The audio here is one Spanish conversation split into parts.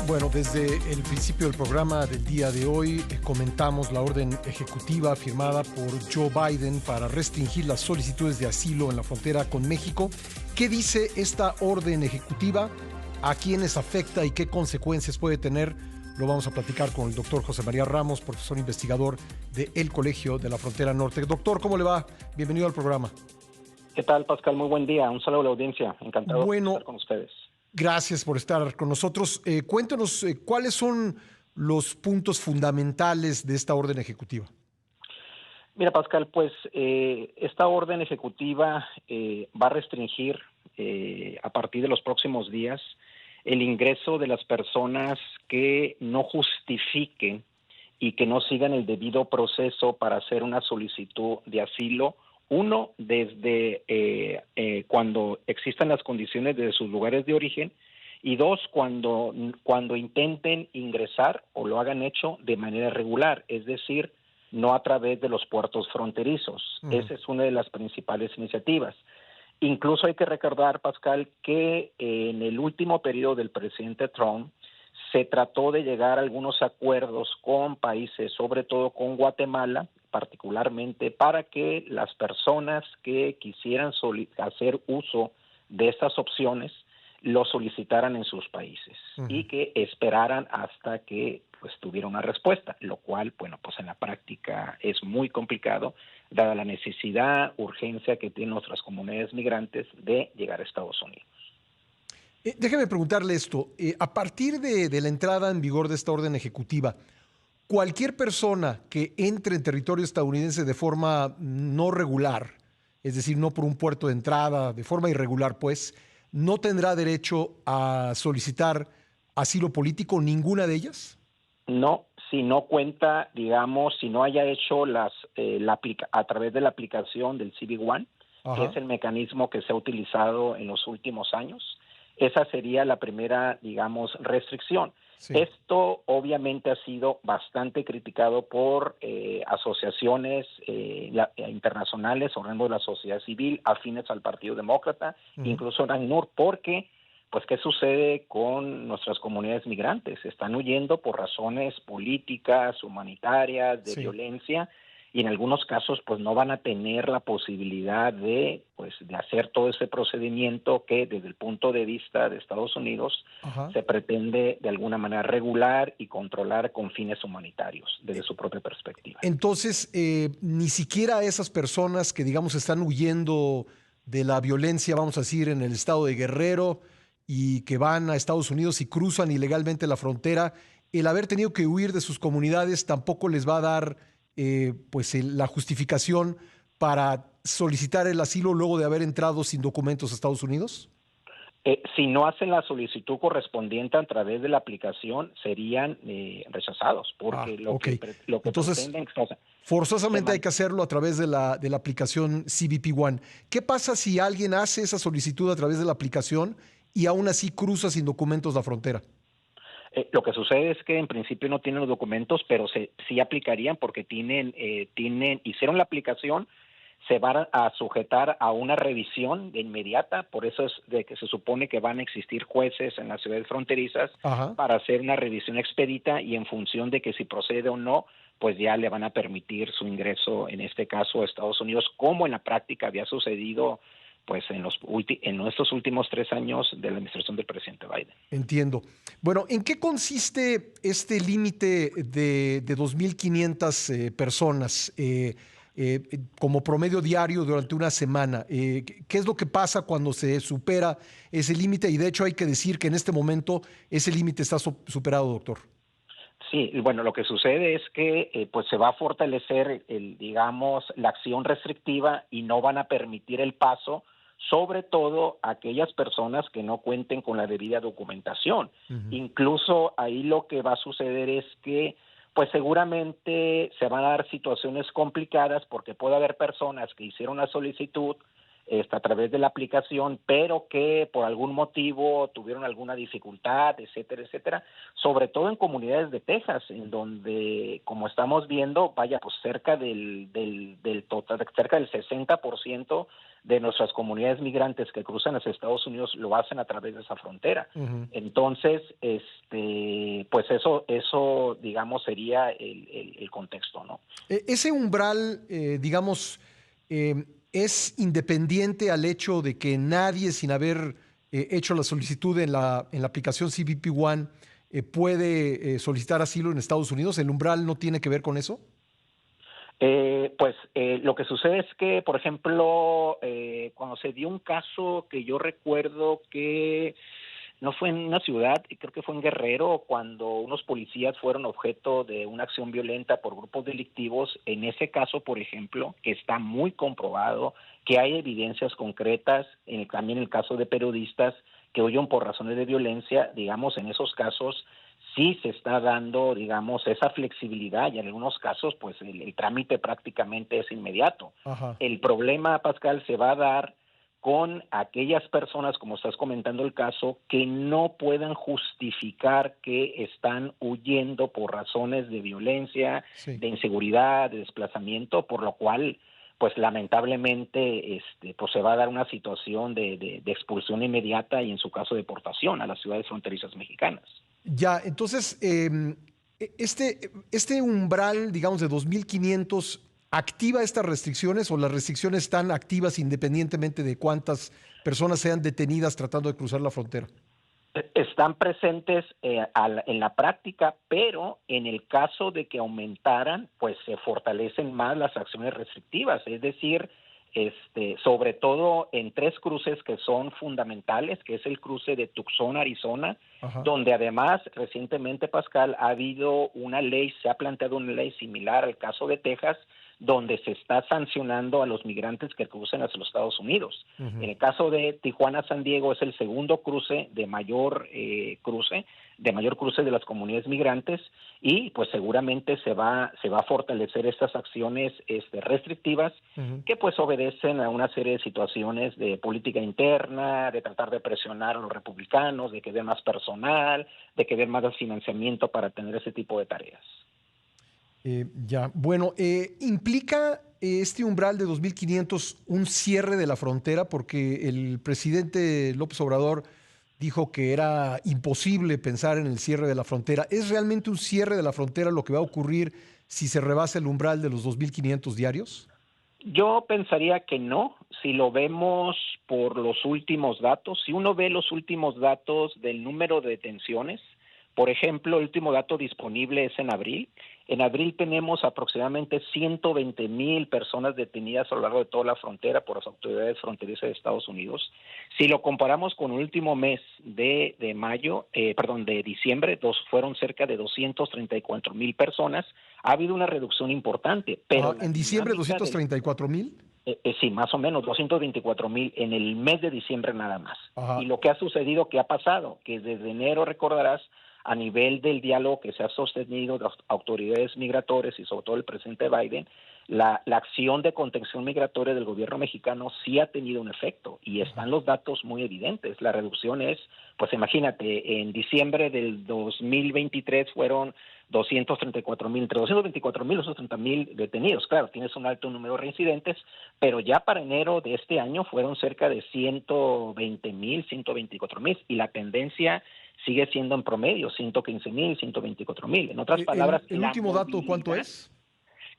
Bueno, desde el principio del programa del día de hoy comentamos la orden ejecutiva firmada por Joe Biden para restringir las solicitudes de asilo en la frontera con México. ¿Qué dice esta orden ejecutiva? ¿A quiénes afecta y qué consecuencias puede tener? Lo vamos a platicar con el doctor José María Ramos, profesor investigador del Colegio de la Frontera Norte. Doctor, ¿cómo le va? Bienvenido al programa. ¿Qué tal, Pascal? Muy buen día. Un saludo a la audiencia. Encantado de Bueno, estar con ustedes. gracias por estar con nosotros. Cuéntanos cuáles son los puntos fundamentales de esta orden ejecutiva. Mira, Pascal, pues esta orden ejecutiva va a restringir a partir de los próximos días el ingreso de las personas que no justifiquen y que no sigan el debido proceso para hacer una solicitud de asilo. Uno, desde cuando existan las condiciones de sus lugares de origen, y dos, cuando intenten ingresar o lo hagan hecho de manera regular, es decir, no a través de los puertos fronterizos. Esa es una de las principales iniciativas. Incluso hay que recordar, Pascal, que en el último periodo del presidente Trump se trató de llegar a algunos acuerdos con países, sobre todo con Guatemala, particularmente para que las personas que quisieran hacer uso de estas opciones lo solicitaran en sus países y que esperaran hasta que pues tuviera una respuesta, lo cual, bueno, pues en la práctica es muy complicado, dada la necesidad, urgencia que tienen nuestras comunidades migrantes de llegar a Estados Unidos. Déjeme preguntarle esto. A partir de la entrada en vigor de esta orden ejecutiva, cualquier persona que entre en territorio estadounidense de forma no regular, es decir, no por un puerto de entrada, de forma irregular, pues, no tendrá derecho a solicitar asilo político, ninguna de ellas. No, si no cuenta, digamos, si no haya hecho a través de la aplicación del CB One, que Ajá. es el mecanismo que se ha utilizado en los últimos años, esa sería la primera, digamos, restricción. Sí. Esto obviamente ha sido bastante criticado por asociaciones internacionales, organismos de la sociedad civil, afines al Partido Demócrata, incluso en ACNUR, porque pues ¿qué sucede con nuestras comunidades migrantes? Están huyendo por razones políticas, humanitarias, de violencia, y en algunos casos pues no van a tener la posibilidad de hacer todo ese procedimiento que desde el punto de vista de Estados Unidos se pretende de alguna manera regular y controlar con fines humanitarios desde su propia perspectiva. Entonces, ni siquiera esas personas que, digamos, están huyendo de la violencia, vamos a decir, en el estado de Guerrero y que van a Estados Unidos y cruzan ilegalmente la frontera, el haber tenido que huir de sus comunidades tampoco les va a dar la justificación para solicitar el asilo luego de haber entrado sin documentos a Estados Unidos. Si no hacen la solicitud correspondiente a través de la aplicación, serían rechazados, porque lo que Entonces, pretenden... forzosamente hay que hacerlo a través de la aplicación CBP One. ¿Qué pasa si alguien hace esa solicitud a través de la aplicación y aún así cruza sin documentos la frontera? Lo que sucede es que en principio no tienen los documentos, pero sí aplicarían porque hicieron la aplicación, se van a sujetar a una revisión de inmediata, por eso es de que se supone que van a existir jueces en las ciudades fronterizas para hacer una revisión expedita y en función de que si procede o no, pues ya le van a permitir su ingreso, en este caso a Estados Unidos, como en la práctica había sucedido pues en estos últimos 3 años de la administración del presidente Biden. Entiendo. Bueno, ¿en qué consiste este límite de 2.500 personas como promedio diario durante una semana? ¿Qué es lo que pasa cuando se supera ese límite? Y de hecho hay que decir que en este momento ese límite está superado, doctor. Sí, bueno, lo que sucede es que pues se va a fortalecer digamos, la acción restrictiva y no van a permitir el paso, sobre todo aquellas personas que no cuenten con la debida documentación. Incluso ahí lo que va a suceder es que pues seguramente se van a dar situaciones complicadas porque puede haber personas que hicieron la solicitud, a través de la aplicación, pero que por algún motivo tuvieron alguna dificultad, etcétera, etcétera, sobre todo en comunidades de Texas, en donde, como estamos viendo, vaya, pues cerca del total, cerca del 60% de nuestras comunidades migrantes que cruzan hacia Estados Unidos lo hacen a través de esa frontera. Entonces, pues eso digamos, sería el contexto, ¿no? Ese umbral, digamos, es independiente al hecho de que nadie, sin haber hecho la solicitud en la aplicación CBP One, puede solicitar asilo en Estados Unidos. ¿El umbral no tiene que ver con eso? Lo que sucede es que, por ejemplo, cuando se dio un caso que yo recuerdo que no fue en una ciudad, creo que fue en Guerrero, cuando unos policías fueron objeto de una acción violenta por grupos delictivos. En ese caso, por ejemplo, que está muy comprobado, que hay evidencias concretas, también en el caso de periodistas que huyen por razones de violencia, digamos, en esos casos sí se está dando, digamos, esa flexibilidad, y en algunos casos, pues el trámite prácticamente es inmediato. Ajá. El problema, Pascal, se va a dar con aquellas personas, como estás comentando el caso, que no puedan justificar que están huyendo por razones de violencia, Sí. de inseguridad, de desplazamiento, por lo cual, pues lamentablemente, pues se va a dar una situación de expulsión inmediata y en su caso deportación a las ciudades fronterizas mexicanas. Ya, entonces, este umbral, digamos, de 2.500, ¿activa estas restricciones o las restricciones están activas independientemente de cuántas personas sean detenidas tratando de cruzar la frontera? Están presentes en la práctica, pero en el caso de que aumentaran, pues se fortalecen más las acciones restrictivas, es decir, sobre todo en tres cruces que son fundamentales, que es el cruce de Tucson, Arizona, Ajá. donde además recientemente, Pascal, ha habido una ley, se ha planteado una ley similar al caso de Texas, donde se está sancionando a los migrantes que crucen hacia los Estados Unidos. En el caso de Tijuana-San Diego es el segundo cruce de mayor cruce de las comunidades migrantes, y pues seguramente se va a fortalecer estas acciones restrictivas que pues obedecen a una serie de situaciones de política interna, de tratar de presionar a los republicanos, de que den más personal, de que den más financiamiento para tener ese tipo de tareas. Ya, bueno, ¿implica este umbral de 2.500 un cierre de la frontera? Porque el presidente López Obrador dijo que era imposible pensar en el cierre de la frontera. ¿Es realmente un cierre de la frontera lo que va a ocurrir si se rebasa el umbral de los 2.500 diarios? Yo pensaría que no, si lo vemos por los últimos datos. Si uno ve los últimos datos del número de detenciones, por ejemplo, el último dato disponible es en abril. En abril tenemos aproximadamente 120,000 personas detenidas a lo largo de toda la frontera por las autoridades fronterizas de Estados Unidos. Si lo comparamos con el último mes de diciembre, fueron cerca de 234,000 personas. Ha habido una reducción importante, pero la En diciembre, dinámica del 234,000. sí, más o menos 224,000 en el mes de diciembre nada más. Y Ajá. lo que ha sucedido, que ha pasado, que desde enero, recordarás, a nivel del diálogo que se ha sostenido de las autoridades migratorias y sobre todo el presidente Biden, la acción de contención migratoria del gobierno mexicano sí ha tenido un efecto, y están los datos muy evidentes. La reducción es, pues imagínate, en diciembre del 2023 fueron 234,000, entre 224,000 y 230,000 detenidos. Claro, tienes un alto número de reincidentes, pero ya para enero de este año fueron cerca de 120,000, 124,000, y la tendencia sigue siendo en promedio 115,000, 124,000. En otras palabras, El último dato, ¿cuánto es?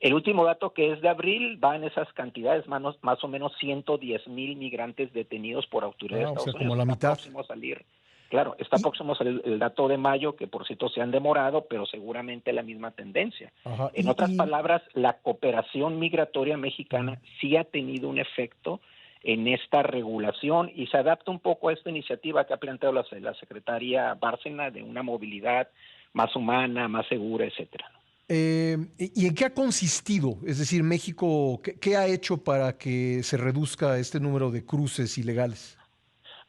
el último dato, que es de abril, va en esas cantidades, más o menos 110,000 migrantes detenidos por autoridades de O sea, Estados como Unidos. la Está mitad. próximo a salir, claro, está Y, próximo a salir el dato de mayo, que por cierto se han demorado, pero seguramente la misma tendencia. ajá, En otras palabras, la cooperación migratoria mexicana sí ha tenido un efecto en esta regulación, y se adapta un poco a esta iniciativa que ha planteado la secretaria Bárcena de una movilidad más humana, más segura, etcétera. ¿Y en qué ha consistido? Es decir, México, ¿qué ha hecho para que se reduzca este número de cruces ilegales?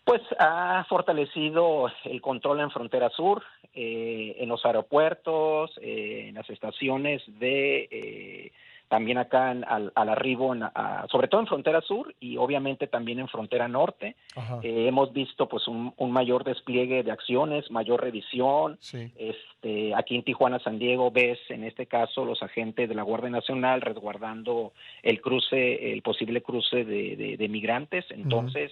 Pues ha fortalecido el control en frontera sur, en los aeropuertos, en las estaciones también acá al arribo, sobre todo en frontera sur y obviamente también en frontera norte. Hemos visto pues un mayor despliegue de acciones, mayor revisión. Sí. Aquí en Tijuana, San Diego, ves en este caso los agentes de la Guardia Nacional resguardando el posible cruce de migrantes. Entonces,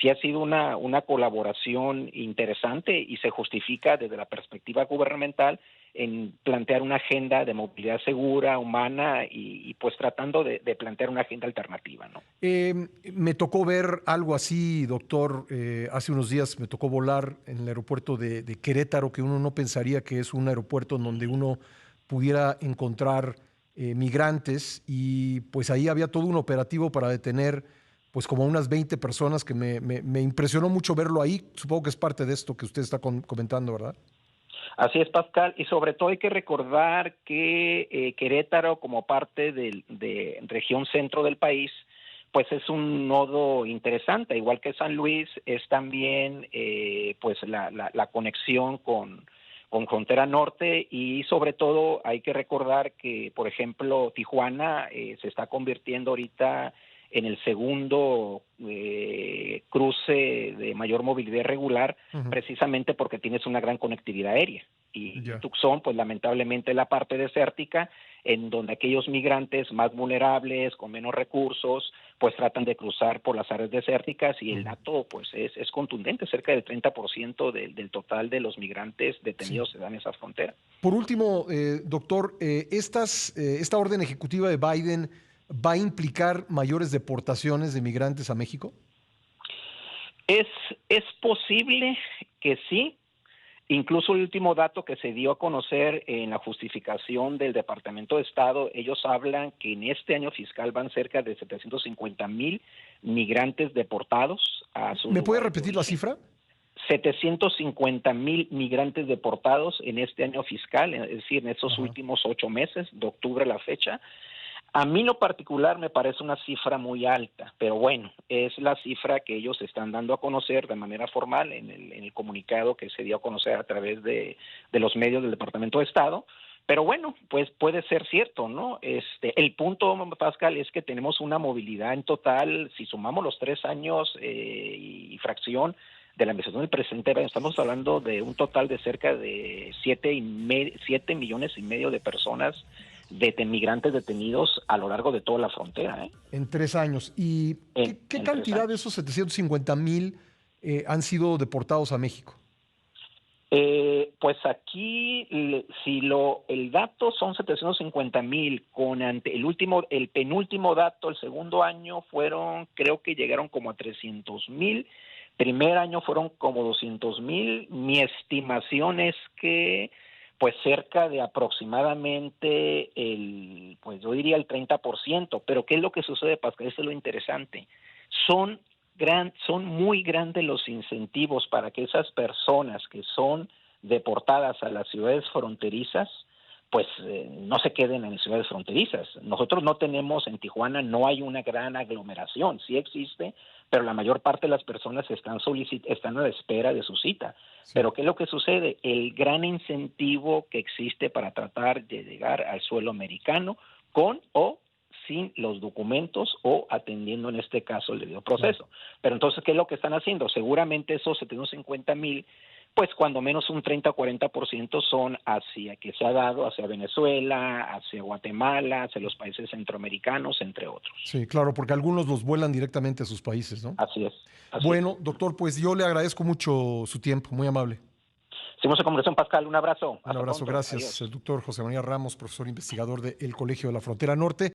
sí ha sido una colaboración interesante y se justifica desde la perspectiva gubernamental en plantear una agenda de movilidad segura, humana y pues tratando de plantear una agenda alternativa, ¿no? Me tocó ver algo así, doctor. Hace unos días me tocó volar en el aeropuerto de Querétaro, que uno no pensaría que es un aeropuerto en donde uno pudiera encontrar migrantes, y pues ahí había todo un operativo para detener pues como unas 20 personas, que me impresionó mucho verlo ahí. Supongo que es parte de esto que usted está comentando, ¿verdad? Así es, Pascal, y sobre todo hay que recordar que Querétaro, como parte de región centro del país, pues es un nodo interesante, igual que San Luis, es también pues la conexión con frontera norte, y sobre todo hay que recordar que, por ejemplo, Tijuana se está convirtiendo ahorita en el segundo cruce de mayor movilidad regular, precisamente porque tienes una gran conectividad aérea. Y Tucson, pues lamentablemente la parte desértica, en donde aquellos migrantes más vulnerables, con menos recursos, pues tratan de cruzar por las áreas desérticas, y el dato pues es contundente, cerca del 30% del total de los migrantes detenidos se dan en esa frontera. Por último, doctor, esta orden ejecutiva de Biden ¿va a implicar mayores deportaciones de migrantes a México? Es posible que sí. Incluso el último dato que se dio a conocer en la justificación del Departamento de Estado, ellos hablan que en este año fiscal van cerca de 750,000 migrantes deportados a su ¿Me puede repetir la cifra? 750,000 migrantes deportados en este año fiscal, es decir, en estos últimos 8 meses, de octubre a la fecha. A mí en lo particular me parece una cifra muy alta, pero bueno, es la cifra que ellos están dando a conocer de manera formal en el comunicado que se dio a conocer a través de los medios del Departamento de Estado. Pero bueno, pues puede ser cierto, ¿no? El punto, Pascal, es que tenemos una movilidad en total, si sumamos los 3 años y fracción de la administración del presidente, estamos hablando de un total de cerca de 7,5 millones de personas, de migrantes detenidos a lo largo de toda la frontera. En 3 años. ¿Y qué cantidad de esos 750,000 han sido deportados a México? Pues aquí, si el dato son 750,000, con el penúltimo dato, el segundo año creo que llegaron como a 300,000. Primer año fueron como 200,000. Mi estimación es que pues cerca de aproximadamente pues yo diría el 30%, pero ¿qué es lo que sucede, Pascal? Eso es lo interesante. Son muy grandes los incentivos para que esas personas que son deportadas a las ciudades fronterizas, pues no se queden en ciudades fronterizas. Nosotros no tenemos, en Tijuana no hay una gran aglomeración, sí existe, pero la mayor parte de las personas están a la espera de su cita. Sí. Pero ¿qué es lo que sucede? El gran incentivo que existe para tratar de llegar al suelo americano con o sin los documentos o atendiendo en este caso el debido proceso. Sí. Pero entonces, ¿qué es lo que están haciendo? Seguramente esos 750,000, pues cuando menos un 30 o 40% son que se ha dado hacia Venezuela, hacia Guatemala, hacia los países centroamericanos, entre otros. Sí, claro, porque algunos los vuelan directamente a sus países, ¿no? Así es. Bueno, doctor, pues yo le agradezco mucho su tiempo, muy amable. Seguimos en conversación, Pascal. Un abrazo. Un abrazo, gracias. Adiós. El doctor José María Ramos, profesor investigador del Colegio de la Frontera Norte.